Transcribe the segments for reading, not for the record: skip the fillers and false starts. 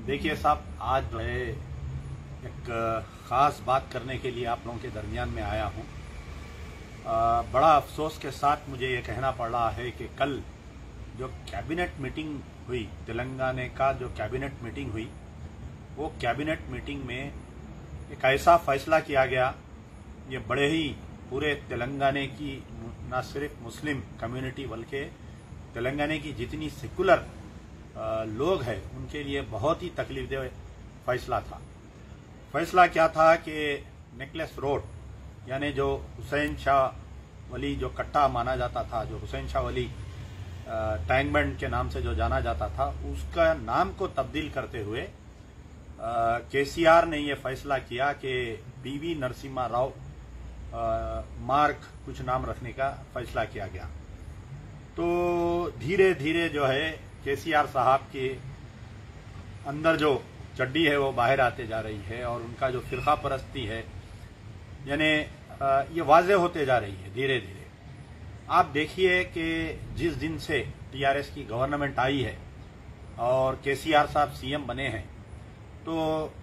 देखिए साहब, आज जो है एक ख़ास बात करने के लिए आप लोगों के दरमियान में आया हूँ। बड़ा अफसोस के साथ मुझे ये कहना पड़ रहा है कि कल जो कैबिनेट मीटिंग हुई, तेलंगाना का जो कैबिनेट मीटिंग हुई, वो कैबिनेट मीटिंग में एक ऐसा फैसला किया गया, ये बड़े ही पूरे तेलंगाना की न सिर्फ मुस्लिम कम्युनिटी बल्कि तेलंगाना की जितनी सेकुलर लोग हैं उनके लिए बहुत ही तकलीफदेह फैसला था। फैसला क्या था कि नेकलेस रोड यानी जो हुसैन शाह वली जो कट्टा माना जाता था, जो हुसैन शाह वली टैंक बंड के नाम से जो जाना जाता था, उसका नाम को तब्दील करते हुए केसीआर ने यह फैसला किया कि पीवी नरसिम्हा राव मार्ग कुछ नाम रखने का फैसला किया गया। तो धीरे धीरे जो है केसीआर साहब के अंदर जो चड्डी है वो बाहर आते जा रही है और उनका जो फिरका परस्ती है यानी ये वाज़ेह होते जा रही है धीरे धीरे। आप देखिए कि जिस दिन से टीआरएस की गवर्नमेंट आई है और केसीआर साहब सीएम बने हैं, तो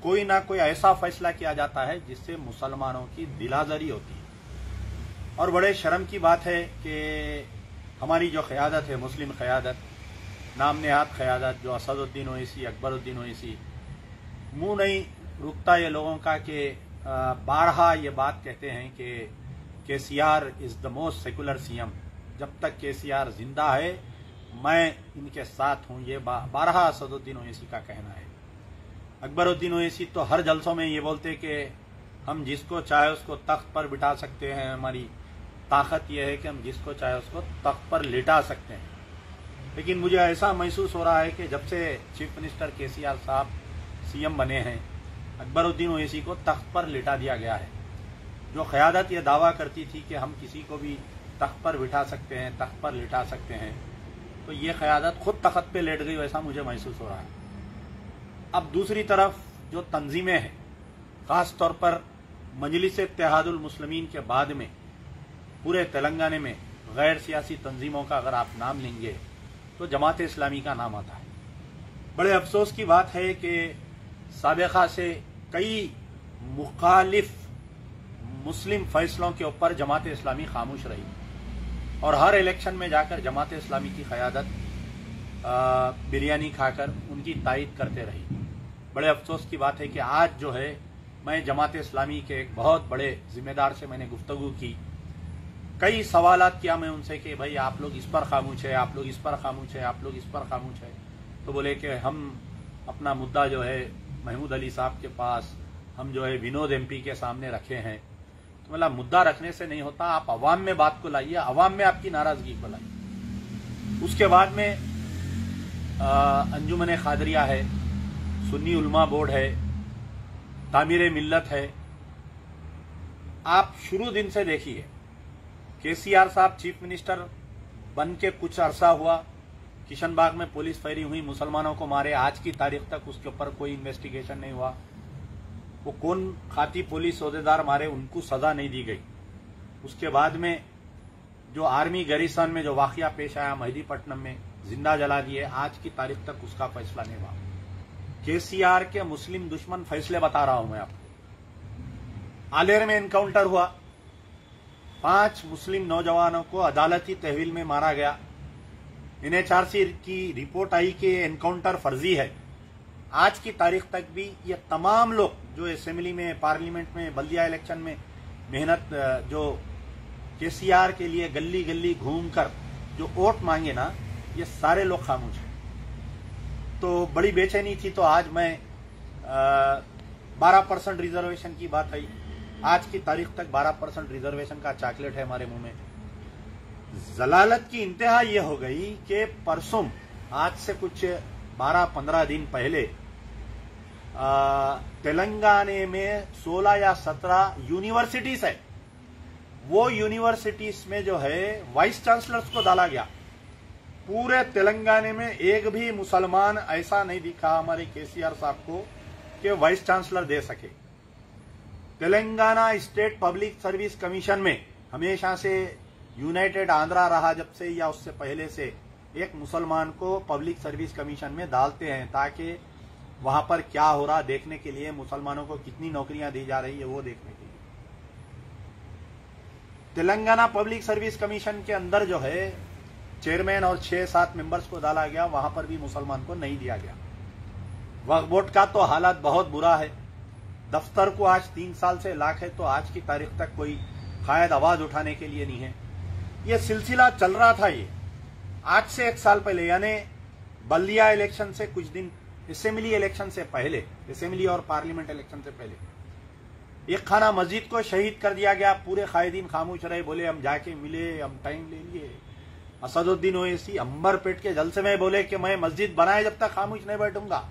कोई ना कोई ऐसा फैसला किया जाता है जिससे मुसलमानों की दिलाज़री होती है। और बड़े शर्म की बात है कि हमारी जो क़यादत है, मुस्लिम क़यादत, नाम नेहाद क़यादत, जो असदुद्दीन ओवैसी, अकबरुद्दीन ओवैसी, मुंह नहीं रुकता ये लोगों का कि बारहा ये बात कहते हैं कि KCR is the most secular CM. जब तक केसीआर जिंदा है मैं इनके साथ हूं, ये बारहा असदुद्दीन ओवैसी का कहना है। अकबरुद्दीन ओवैसी तो हर जलसों में ये बोलते कि हम जिसको चाहे उसको तख्त पर बिठा सकते हैं, हमारी ताकत यह है कि हम जिसको चाहे उसको तख्त पर लिटा सकते हैं। लेकिन मुझे ऐसा महसूस हो रहा है कि जब से चीफ मिनिस्टर केसीआर साहब सीएम बने हैं, अकबरुद्दीन ओवैसी को तख्त पर लिटा दिया गया है। जो क़यादत ये दावा करती थी कि हम किसी को भी तख्त पर बिठा सकते हैं, तख्त पर लिटा सकते हैं, तो ये क़यादत खुद तख्त पे लेट गई, वैसा मुझे महसूस हो रहा है। अब दूसरी तरफ जो तंजीमें हैं, ख़ास तौर पर मजलिस इत्तेहादुल मुस्लिमीन के बाद में पूरे तेलंगाना में गैर सियासी तंजीमों का अगर आप नाम लेंगे तो जमात इस्लामी का नाम आता है। बड़े अफसोस की बात है कि साबिक़ा से कई मुखालिफ मुस्लिम फैसलों के ऊपर जमात इस्लामी खामोश रही और हर इलेक्शन में जाकर जमात इस्लामी की क़यादत बिरयानी खाकर उनकी तायद करते रही। बड़े अफसोस की बात है कि आज जो है मैं जमात इस्लामी के एक बहुत बड़े जिम्मेदार से मैंने गुफ्तगू की, कई सवालात किया मैं उनसे कि भाई आप लोग इस पर खामोश है, आप लोग इस पर खामोश है, आप लोग इस पर खामोश है। तो बोले कि हम अपना मुद्दा जो है महमूद अली साहब के पास, हम जो है विनोद एमपी के सामने रखे हैं। तो मतलब मुद्दा रखने से नहीं होता, आप अवाम में बात को लाइए, अवाम में आपकी नाराजगी को लाइए। उसके बाद में अंजुमन खादरिया है, सुन्नी उलमा बोर्ड है, तामीर मिल्लत है। आप शुरू दिन से देखिए, केसीआर साहब चीफ मिनिस्टर बन के कुछ अरसा हुआ, किशनबाग में पुलिस फायरिंग हुई, मुसलमानों को मारे, आज की तारीख तक उसके ऊपर कोई इन्वेस्टिगेशन नहीं हुआ। वो कौन खाती पुलिस ओहदेदार मारे, उनको सजा नहीं दी गई। उसके बाद में जो आर्मी गैरिसन में जो वाकया पेश आया मेहदीपट्टनम में, जिंदा जला दिए, आज की तारीख तक उसका फैसला नहीं हुआ। केसीआर के मुस्लिम दुश्मन फैसले बता रहा हूं मैं आपको। आलेर में एनकाउंटर हुआ, 5 मुस्लिम नौजवानों को अदालती तहवील में मारा गया। एनएचआरसी की रिपोर्ट आई कि एनकाउंटर फर्जी है। आज की तारीख तक भी ये तमाम लोग जो असेंबली में, पार्लियामेंट में, बल्दिया इलेक्शन में मेहनत जो केसीआर के लिए गली गली घूमकर जो वोट मांगे ना, ये सारे लोग खामोश हैं। तो बड़ी बेचैनी थी। तो आज मैं 12% रिजर्वेशन की बात आई, आज की तारीख तक 12% रिजर्वेशन का चॉकलेट है हमारे मुंह में। जलालत की इंतहा यह हो गई कि परसों, आज से कुछ 12-15 दिन पहले तेलंगाना में 16 या 17 यूनिवर्सिटीज है। वो यूनिवर्सिटीज में जो है वाइस चांसलर्स को डाला गया। पूरे तेलंगाना में एक भी मुसलमान ऐसा नहीं दिखा हमारे केसीआर साहब को कि वाइस चांसलर दे सके। Telangana state public service commission में हमेशा से यूनाइटेड आंध्रा रहा, जब से या उससे पहले से एक मुसलमान को पब्लिक सर्विस कमीशन में डालते हैं ताकि वहां पर क्या हो रहा देखने के लिए, मुसलमानों को कितनी नौकरियां दी जा रही है वो देखने के लिए। तेलंगाना पब्लिक सर्विस कमीशन के अंदर जो है चेयरमैन और 6-7 मेंबर्स को डाला गया, वहां पर भी मुसलमान को नहीं दिया गया। वक्फ बोर्ड का तो हालात बहुत बुरा है। दफ्तर को आज 3 साल से लाख है तो आज की तारीख तक कोई कायद आवाज उठाने के लिए नहीं है। ये सिलसिला चल रहा था। ये आज से 1 साल पहले यानी बल्दिया इलेक्शन से कुछ दिन, असेंबली इलेक्शन से पहले, असेंबली और पार्लियामेंट इलेक्शन से पहले एक खाना मस्जिद को शहीद कर दिया गया। पूरे कायदीन खामोश रहे, बोले हम जाके मिले, हम टाइम ले लिए। असदुद्दीन ओवैसी अंबर पेट के जलसे में बोले कि मैं मस्जिद बनाए जब तक खामोश नहीं बैठूंगा।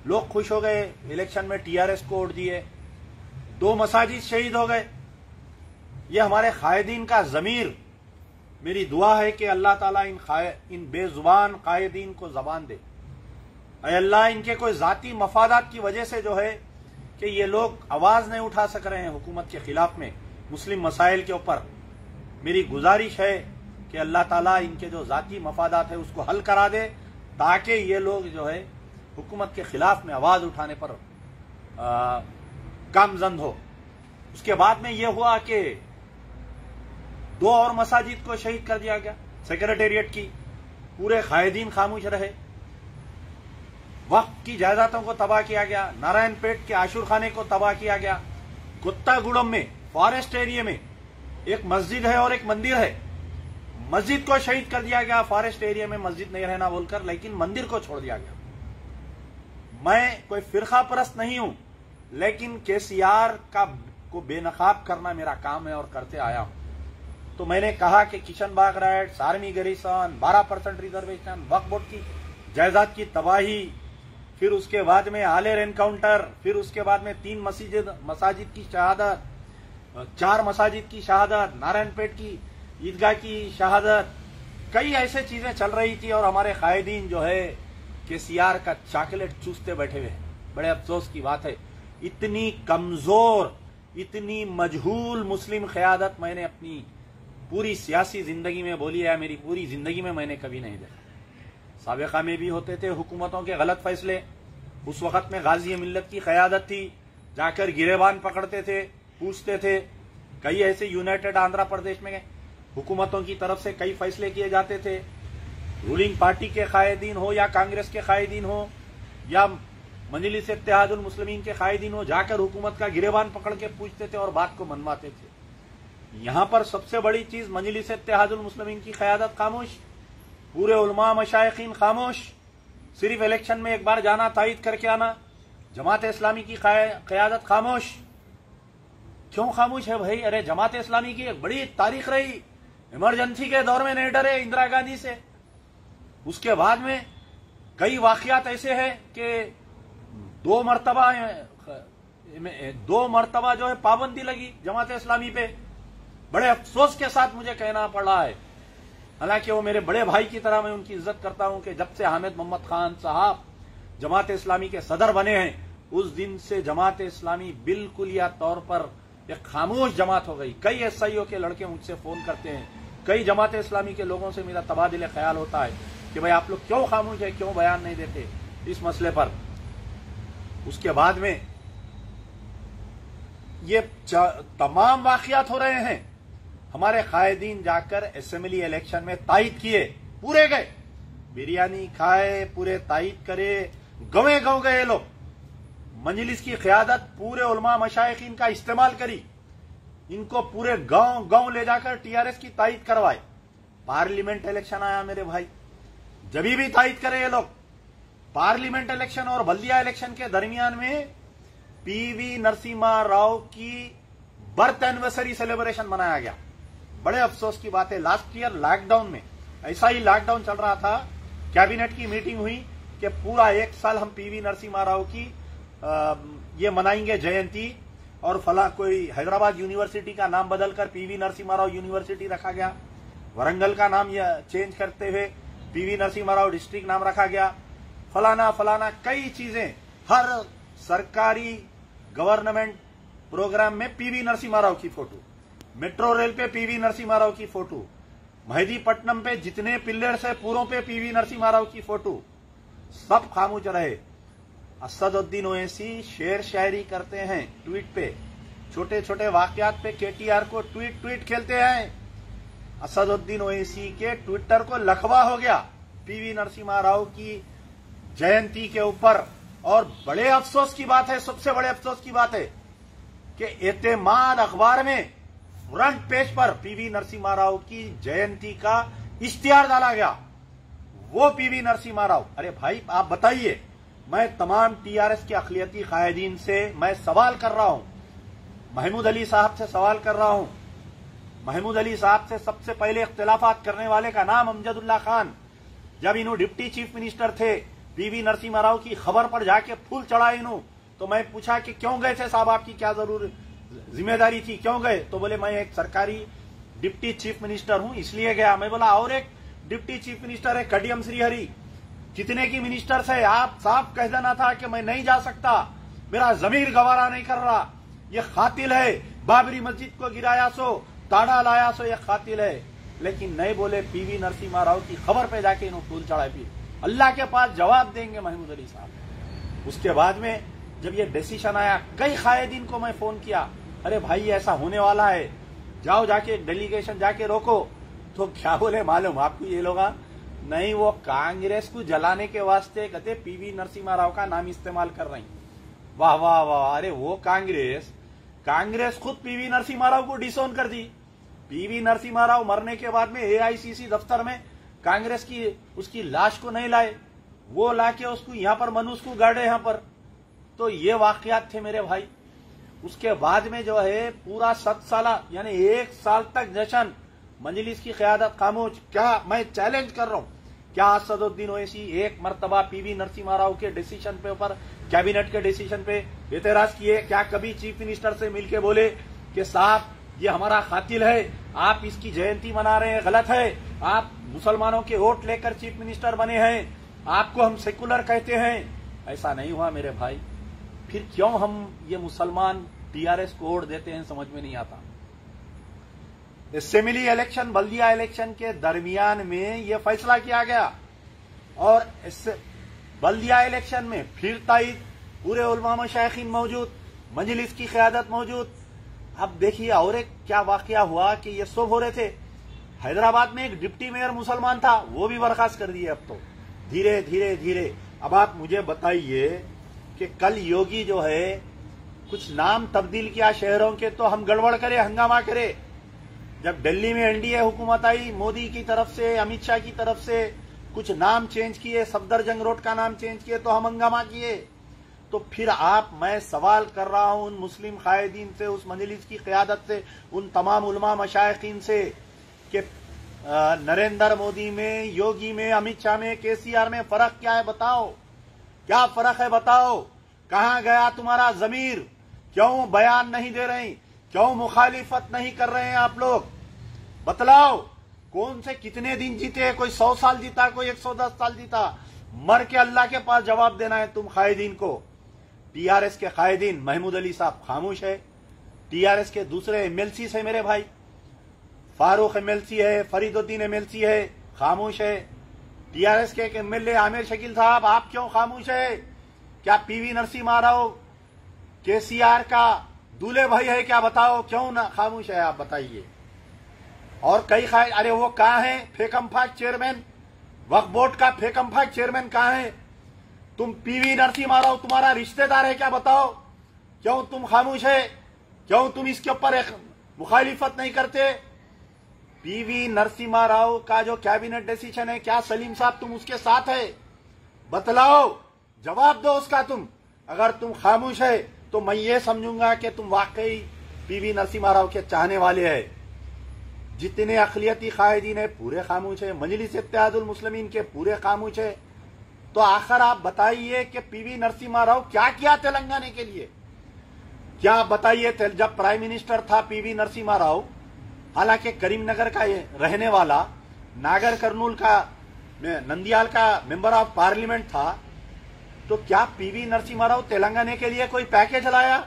लोग खुश हो गए, इलेक्शन में टीआरएस को वोट दिए, 2 मसाजिद शहीद हो गए। ये हमारे कायदीन का ज़मीर, मेरी दुआ है कि अल्लाह ताला इन बेजुबान कायदीन को जबान दे। अल्लाह इनके कोई जाती मफादात की वजह से जो है कि ये लोग आवाज नहीं उठा सक रहे हैं हुकूमत के खिलाफ में मुस्लिम मसाइल के ऊपर। मेरी गुजारिश है कि अल्लाह ताला इनके जो जाती मफादात है उसको हल करा दे, ताकि ये लोग जो है हुकूमत के खिलाफ में आवाज उठाने पर कामजंद हो। उसके बाद में यह हुआ कि 2 और मसाजिद को शहीद कर दिया गया, सेक्रेटेरिएट की। पूरे कायदीन खामोश रहे। वक्फ की जायदादों को तबाह किया गया। नारायणपेट के आशुर खाने को तबाह किया गया। कुत्तागुड़म में फॉरेस्ट एरिया में एक मस्जिद है और एक मंदिर है, मस्जिद को शहीद कर दिया गया। फॉरेस्ट एरिया में मस्जिद नहीं रहना बोलकर, लेकिन मंदिर को छोड़ दिया गया। मैं कोई फिरका परस्त नहीं हूं, लेकिन केसीआर को बेनकाब करना मेरा काम है और करते आया हूं। तो मैंने कहा कि किशन बाग राइट्स, आर्मी गैरिसन, 12% रिजर्वेशन, वक्फ बोर्ड की जायदाद की तबाही, फिर उसके बाद में आलेर एनकाउंटर, फिर उसके बाद में 3 मसाजिद की शहादत, 4 मसाजिद की शहादत, नारायणपेट की ईदगाह की शहादत, कई ऐसे चीजें चल रही थी। और हमारे कायदीन जो है केसीआर का चॉकलेट चूसते बैठे हुए हैं। बड़े अफसोस की बात है, इतनी कमजोर, इतनी मजहूल मुस्लिम क़यादत मैंने अपनी पूरी सियासी जिंदगी में बोली है, मेरी पूरी जिंदगी में मैंने कभी नहीं देखा। साबिक़ा में भी होते थे हुकूमतों के गलत फैसले। उस वक्त में गाजी मिल्लत की क़यादत थी, जाकर गिरेबान पकड़ते थे, पूछते थे। कई ऐसे यूनाइटेड आंध्र प्रदेश में हुकूमतों की तरफ से कई फैसले किए जाते थे। रूलिंग पार्टी के कायदीन हो या कांग्रेस के कायदीन हो या मजलिस इत्तेहादुल मुस्लिमीन के कायदीन हो, जाकर हुकूमत का गिरेबान पकड़ के पूछते थे और बात को मनवाते थे। यहां पर सबसे बड़ी चीज मजलिस इत्तेहादुल मुस्लिमीन की क़यादत खामोश, पूरे उलमा मशाइखीन खामोश। सिर्फ इलेक्शन में एक बार जाना, तायद करके आना। जमात इस्लामी की क़यादत खामोश। क्यों खामोश है भाई? अरे जमात इस्लामी की एक बड़ी तारीख रही, इमरजेंसी के दौर में नहीं डरे इंदिरा गांधी से। उसके बाद में कई वाकयात ऐसे हैं कि 2 मरतबा जो है पाबंदी लगी जमात इस्लामी पे। बड़े अफसोस के साथ मुझे कहना पड़ रहा है, हालांकि वो मेरे बड़े भाई की तरह मैं उनकी इज्जत करता हूं, कि जब से हामिद मोहम्मद खान साहब जमात इस्लामी के सदर बने हैं, उस दिन से जमात इस्लामी बिल्कुल या तौर पर एक खामोश जमात हो गई। कई एसआईओ के लड़के मुझसे फोन करते हैं, कई जमात इस्लामी के लोगों से मेरा तबादिले ख्याल होता है कि भाई आप लोग क्यों खामोश है, क्यों बयान नहीं देते इस मसले पर। उसके बाद में ये तमाम वाकयात हो रहे हैं। हमारे कायदीन जाकर असेंबली इलेक्शन में तायद किए, पूरे गए, बिरयानी खाए, पूरे तायद करे, गवे गौ गए लोग। मजलिस की क़यादत पूरे उलमा मशाइखीन का इस्तेमाल करी, इनको पूरे गांव ले जाकर टीआरएस की तायद करवाए। पार्लियामेंट इलेक्शन आया मेरे भाई, जब भी तायद करे ये लोग। पार्लियामेंट इलेक्शन और बल्दिया इलेक्शन के दरमियान में पीवी नरसिम्हा राव की बर्थ एनिवर्सरी सेलिब्रेशन मनाया गया। बड़े अफसोस की बात है, लास्ट ईयर लॉकडाउन में, ऐसा ही लॉकडाउन चल रहा था, कैबिनेट की मीटिंग हुई कि पूरा 1 साल हम पीवी नरसिम्हा राव की ये मनाएंगे जयंती, और फला कोई हैदराबाद यूनिवर्सिटी का नाम बदलकर पीवी नरसिम्हा राव यूनिवर्सिटी रखा गया। वरंगल का नाम चेंज करते हुए पीवी नरसिम्हा राव डिस्ट्रिक्ट नाम रखा गया। फलाना फलाना कई चीजें, हर सरकारी गवर्नमेंट प्रोग्राम में पीवी नरसिम्हा राव की फोटो, मेट्रो रेल पे पीवी नरसिम्हा राव की फोटो, मेहदीपट्टनम पे जितने पिल्लर्स है पूरों पे पीवी नरसिम्हा राव की फोटो। सब खामोश रहे। असदुद्दीन ओवैसी शेर शायरी करते हैं ट्वीट पे, छोटे छोटे वाकयात पे केटीआर को ट्वीट खेलते हैं। असदुद्दीन ओवैसी के ट्विटर को लखवा हो गया पीवी नरसिम्हा राव की जयंती के ऊपर। और बड़े अफसोस की बात है, सबसे बड़े अफसोस की बात है कि एतेमाद अखबार में फ्रंट पेज पर पीवी नरसिम्हा राव की जयंती का इश्तिहार डाला गया। वो पीवी नरसिम्हा राव, अरे भाई आप बताइए, मैं तमाम टीआरएस के अखिलियती कायदीन से मैं सवाल कर रहा हूं, महमूद अली साहब से सवाल कर रहा हूं। महमूद अली साहब से सबसे पहले इख्तिलाफात करने वाले का नाम अमजदुल्ला खान, जब इन्हों डिप्टी चीफ मिनिस्टर थे, पीवी नरसिम्हा राव की खबर पर जाके फूल चढ़ाए इन्हों, तो मैं पूछा कि क्यों गए थे साहब, आपकी क्या जरूर जिम्मेदारी थी, क्यों गए? तो बोले मैं एक सरकारी डिप्टी चीफ मिनिस्टर हूं इसलिए गया। मैं बोला और एक डिप्टी चीफ मिनिस्टर है कडियम श्रीहरि, कितने की मिनिस्टर्स है, आप साफ कह देना था कि मैं नहीं जा सकता, मेरा जमीर गवारा नहीं कर रहा, ये कातिल है, बाबरी मस्जिद को गिराया सो ताड़ा लाया सो ये कातिल है। लेकिन नहीं बोले, पीवी नरसिम्हा राव की खबर पे जाके इन्होंने फूल चढ़ाए। फिर अल्लाह के पास जवाब देंगे महमूद अली साहब। उसके बाद में जब ये डिसीजन आया, कई कायदीन को मैं फोन किया, अरे भाई ऐसा होने वाला है, जाओ जाके डेलीगेशन जाके रोको। तो क्या बोले मालूम आपको ये लोग? नहीं, वो कांग्रेस को जलाने के वास्ते कहते पीवी नरसिम्हा राव का नाम इस्तेमाल कर रही। वाह वाह वाह, अरे वो कांग्रेस खुद पीवी नरसिम्हा राव को डिसोन कर दी। पीवी नरसिम्हा राव मरने के बाद में एआईसीसी दफ्तर में कांग्रेस की उसकी लाश को नहीं लाए, वो लाके उसको यहां पर मनुष्य को गाड़े यहां पर। तो ये वाकयात थे मेरे भाई। उसके बाद में जो है पूरा 7 साल यानी 1 साल तक जश्न, मजलिस की क़यादत खामोश। क्या मैं चैलेंज कर रहा हूं, क्या असदुद्दीन ओवैसी एक मर्तबा पीवी नरसिम्हा राव के डिसीजन पे ऊपर, कैबिनेट के डिसीजन पे एतराज किए? क्या कभी चीफ मिनिस्टर से मिलके बोले कि साहब ये हमारा कातिल है, आप इसकी जयंती मना रहे हैं, गलत है, आप मुसलमानों के वोट लेकर चीफ मिनिस्टर बने हैं, आपको हम सेकुलर कहते हैं? ऐसा नहीं हुआ मेरे भाई। फिर क्यों हम ये मुसलमान टीआरएस को वोट देते हैं, समझ में नहीं आता। असेंबली इलेक्शन, बल्दिया इलेक्शन के दरमियान में यह फैसला किया गया और बल्दिया इलेक्शन में फिर ताईद पूरे उलमा मशाइखीन मौजूद, मजलिस की क़यादत मौजूद। अब देखिए और एक क्या वाकया हुआ कि ये सब हो रहे थे। हैदराबाद में एक डिप्टी मेयर मुसलमान था, वो भी बर्खास्त कर दिए अब तो धीरे धीरे धीरे। अब आप मुझे बताइए कि कल योगी जो है कुछ नाम तब्दील किया शहरों के, तो हम गड़बड़ करे, हंगामा करे। जब दिल्ली में एनडीए हुकूमत आई, मोदी की तरफ से, अमित शाह की तरफ से कुछ नाम चेंज किए, सफदरजंग रोड का नाम चेंज किए, तो हम हंगामा किए। तो फिर मैं सवाल कर रहा हूं उन मुस्लिम कायदीन से, उस मजलिस की क़यादत से, उन तमाम उलमा मशाइखीन से कि नरेंद्र मोदी में, योगी में, अमित शाह में, केसीआर में फर्क क्या है बताओ, क्या फर्क है बताओ? कहां गया तुम्हारा जमीर? क्यों बयान नहीं दे रहे, क्यों मुखालिफत नहीं कर रहे हैं आप लोग? बतलाओ, कौन से कितने दिन जीते? कोई 100 साल जीता, कोई 110 साल जीता। मर के अल्लाह के पास जवाब देना है तुम कायदीन को। टीआरएस के कायदीन, महमूद अली साहब खामोश है, टीआरएस के दूसरे एमएलसी है मेरे भाई, फारूक एमएलसी है, फरीदुद्दीन एमएलसी है, खामोश है। टीआरएस के एक एमएलए आमिर शकील साहब, आप क्यों खामोश है? क्या पीवी नरसिम्हा राव केसीआर का दूल्हे भाई है क्या? बताओ क्यों ना खामोश है आप, बताइए। और कई अरे वो कहां है फेकमफाक चेयरमैन, वक्फ बोर्ड का फेकमफाक चेयरमैन कहां है? तुम पीवी नरसिम्हा राव तुम्हारा रिश्तेदार है क्या? बताओ क्यों तुम खामोश है? क्यों तुम इसके ऊपर एक मुखालिफत नहीं करते? पीवी नरसिम्हा राव का जो कैबिनेट डिसीजन है, क्या सलीम साहब तुम उसके साथ है? बतलाओ, जवाब दो उसका तुम। अगर तुम खामोश है तो मैं ये समझूंगा कि तुम वाकई पीवी नरसिम्हा राव के चाहने वाले हैं। जितने अक़लियती कायदीन है पूरे खामोश है, मजलिस इत्तेहादुल मुस्लिमीन के पूरे खामोश है। तो आखिर आप बताइए कि पीवी नरसिम्हा राव क्या किया तेलंगाना के लिए? क्या बताइए, जब प्राइम मिनिस्टर था पीवी नरसिम्हा राव, हालांकि करीमनगर का रहने वाला, नागर कर्नूल का, नंदियाल का मेंबर ऑफ पार्लियामेंट था, तो क्या पीवी नरसिम्हा राव तेलंगाना के लिए कोई पैकेज लाया,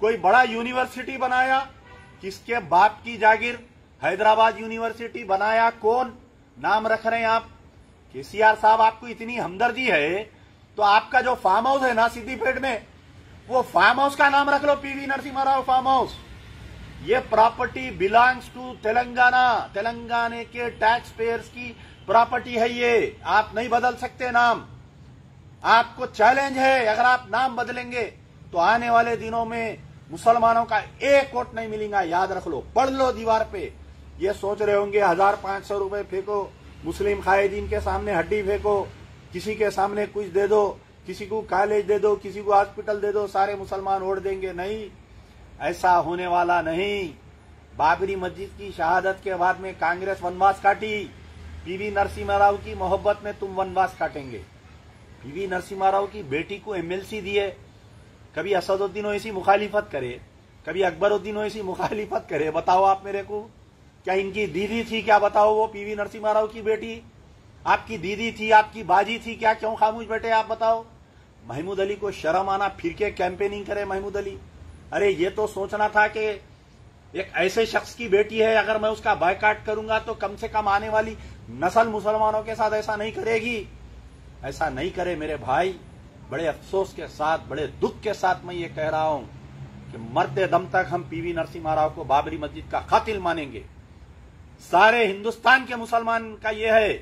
कोई बड़ा यूनिवर्सिटी बनाया? किसके बाप की जागीर हैदराबाद यूनिवर्सिटी बनाया? कौन नाम रख रहे हैं आप? केसीआर साहब, आपको इतनी हमदर्दी है तो आपका जो फार्म हाउस है ना सिद्दीपेट में, वो फार्म हाउस का नाम रख लो PV Narasimha Rao farm house. ये property belongs to Telangana, Telangana के टैक्स पेयर्स की प्रॉपर्टी है ये। आप नहीं बदल सकते नाम। आपको चैलेंज है, अगर आप नाम बदलेंगे तो आने वाले दिनों में मुसलमानों का एक वोट नहीं मिलेगा। याद रख लो, पढ़ लो दीवार पे। ये सोच रहे होंगे 1500 रुपए फेंको, मुस्लिम कायदीन के सामने हड्डी फेंको, किसी के सामने कुछ दे दो, किसी को कॉलेज दे दो, किसी को हॉस्पिटल दे दो, सारे मुसलमान वोट देंगे। नहीं, ऐसा होने वाला नहीं। बाबरी मस्जिद की शहादत के बाद में कांग्रेस वनवास काटी, पीवी नरसिम्हा राव की मोहब्बत में तुम वनवास काटेंगे। पीवी नरसिम्हा राव की बेटी को एमएलसी दिए, कभी असदुद्दीन ओवैसी मुखालिफत करे, कभी अकबरुद्दीन ओवैसी मुखालिफत करे। बताओ आप मेरे को, क्या इनकी दीदी थी क्या? बताओ, वो पीवी नरसिम्हा राव की बेटी आपकी दीदी थी, आपकी बाजी थी क्या? क्यों खामोश बैठे आप बताओ? महमूद अली को शर्म आना, फिर के कैंपेनिंग करे महमूद अली। अरे ये तो सोचना था कि एक ऐसे शख्स की बेटी है, अगर मैं उसका बायकाट करूंगा तो कम से कम आने वाली नस्ल मुसलमानों के साथ ऐसा नहीं करेगी। ऐसा नहीं करे मेरे भाई। बड़े अफसोस के साथ, बड़े दुख के साथ मैं ये कह रहा हूं कि मरते दम तक हम पीवी नरसिम्हा राव को बाबरी मस्जिद का कातिल मानेंगे। सारे हिंदुस्तान के मुसलमान का ये है,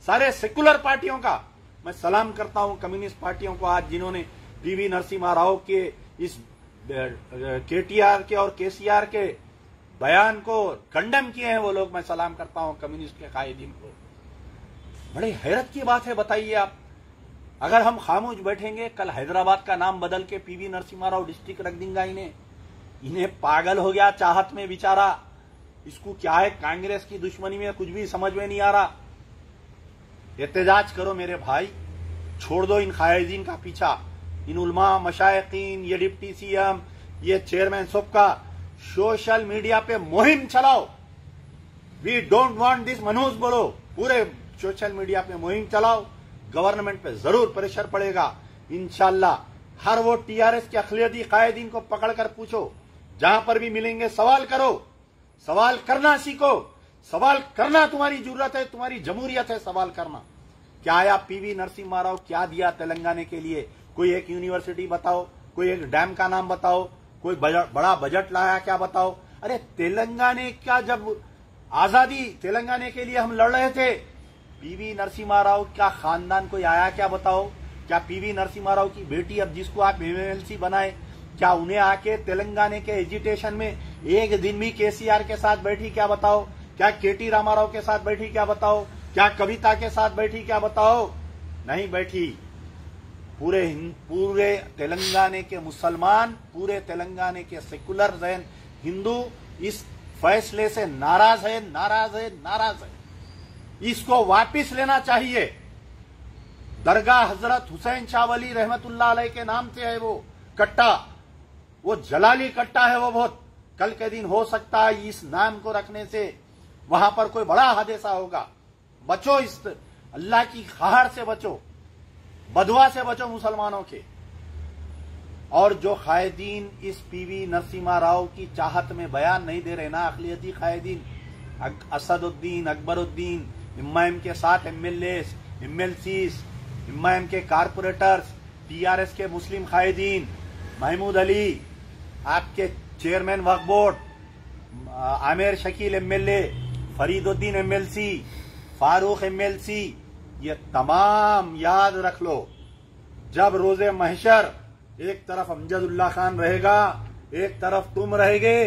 सारे सेकुलर पार्टियों का मैं सलाम करता हूं, कम्युनिस्ट पार्टियों को आज जिन्होंने पीवी नरसिम्हा राव के इस केटीआर के और केसीआर के बयान को कंडेम किए हैं, वो लोग मैं सलाम करता हूं कम्युनिस्ट के कायदीन को। बड़ी हैरत की बात है, बताइए आप। अगर हम खामोश बैठेंगे, कल हैदराबाद का नाम बदल के पीवी नरसिम्हा राव डिस्ट्रिक्ट रख देंगे। इन्हें पागल हो गया चाहत में बेचारा। इसको क्या है, कांग्रेस की दुश्मनी में कुछ भी समझ में नहीं आ रहा। एहतजाज करो मेरे भाई, छोड़ दो इन कायदीन का पीछा, इन उलमा मशाइकीन, ये डिप्टी सीएम, ये चेयरमैन सबका सोशल मीडिया पे मुहिम चलाओ। वी डोंट वांट दिस मनहूस बोलो, पूरे सोशल मीडिया पे मुहिम चलाओ। गवर्नमेंट पे जरूर प्रेशर पड़ेगा इंशाल्लाह। हर वो टीआरएस के अखिलती कायदीन को पकड़कर पूछो, जहां पर भी मिलेंगे सवाल करो, सवाल करना सीखो। सवाल करना तुम्हारी जरूरत है, तुम्हारी जमहूरियत है सवाल करना। क्या आया पीवी नरसिम्हा राव, क्या दिया तेलंगाना के लिए? कोई एक यूनिवर्सिटी बताओ, कोई एक डैम का नाम बताओ, कोई बड़ा बजट लाया क्या बताओ? अरे तेलंगाना का जब आजादी तेलंगाना के लिए हम लड़ रहे थे, पीवी नरसिम्हा राव का खानदान कोई आया क्या बताओ? क्या पीवी नरसिम्हा राव की बेटी, अब जिसको आप एमएलसी बनाए, क्या उन्हें आके तेलंगाना के एजिटेशन में एक दिन भी केसीआर के साथ बैठी क्या बताओ? क्या केटी रामाराव के साथ बैठी क्या बताओ? क्या कविता के साथ बैठी क्या बताओ? नहीं बैठी। पूरे तेलंगाना के मुसलमान, पूरे तेलंगाना के सेकुलर जैन हिंदू इस फैसले से नाराज है, नाराज है, नाराज है। इसको वापिस लेना चाहिए। दरगाह हजरत हुसैन शाह वली रहमतुल्लाह अलैह के नाम से है वो कट्टा, वो जलाली कट्टा है वो बहुत। कल के दिन हो सकता है इस नाम को रखने से वहां पर कोई बड़ा हादसा होगा। बचो, इस अल्लाह की कहर से बचो, बदवा से बचो मुसलमानों के। और जो कायदीन इस पीवी नरसिम्हा राव की चाहत में बयान नहीं दे रहे ना, अखिलती कायदीन, असदुद्दीन, अकबरुद्दीन, इमाम के साथ एमएलएस, एमएलसीज, इमाम के कारपोरेटर्स, टीआरएस के मुस्लिम कायदीन, महमूद अली, आपके chairman Waqf board, Aamir Shakeel MLA, Fariduddin MLC, Farooq MLC, ये तमाम याद रख लो। जब रोजे महशर एक तरफ अमजदुल्ला खान रहेगा, एक तरफ तुम रहेगे,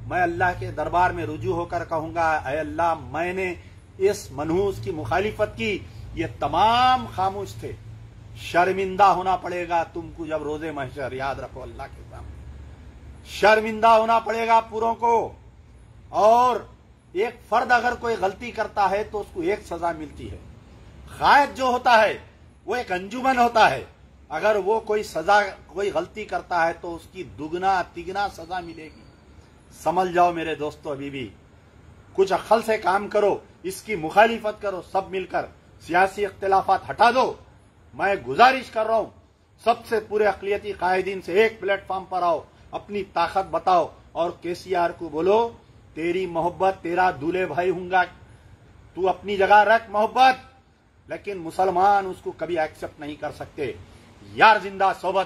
मैं अल्लाह के दरबार में रुजू होकर कहूंगा, ऐ अल्लाह, मैंने इस मनहूस की मुखालिफत की, ये तमाम खामोश थे। शर्मिंदा होना पड़ेगा तुमको जब रोजे महशर, याद रखो अल्लाह के सामने शर्मिंदा होना पड़ेगा पूरों को। और एक फर्द अगर कोई गलती करता है तो उसको एक सजा मिलती है। कायद जो होता है वो एक अंजुमन होता है, अगर वो कोई गलती करता है तो उसकी दुगना तिगना सजा मिलेगी। समझ जाओ मेरे दोस्तों, अभी भी कुछ अक्ल से काम करो, इसकी मुखालिफत करो, सब मिलकर सियासी इख्तिलाफात हटा दो। मैं गुजारिश कर रहा हूं सबसे पूरे अक़लियती कायदीन से, एक प्लेटफॉर्म पर आओ, अपनी ताकत बताओ और केसीआर को बोलो, तेरी मोहब्बत, तेरा दूल्हे भाई हूंगा, तू अपनी जगह रख मोहब्बत, लेकिन मुसलमान उसको कभी एक्सेप्ट नहीं कर सकते। यार जिंदा सोबत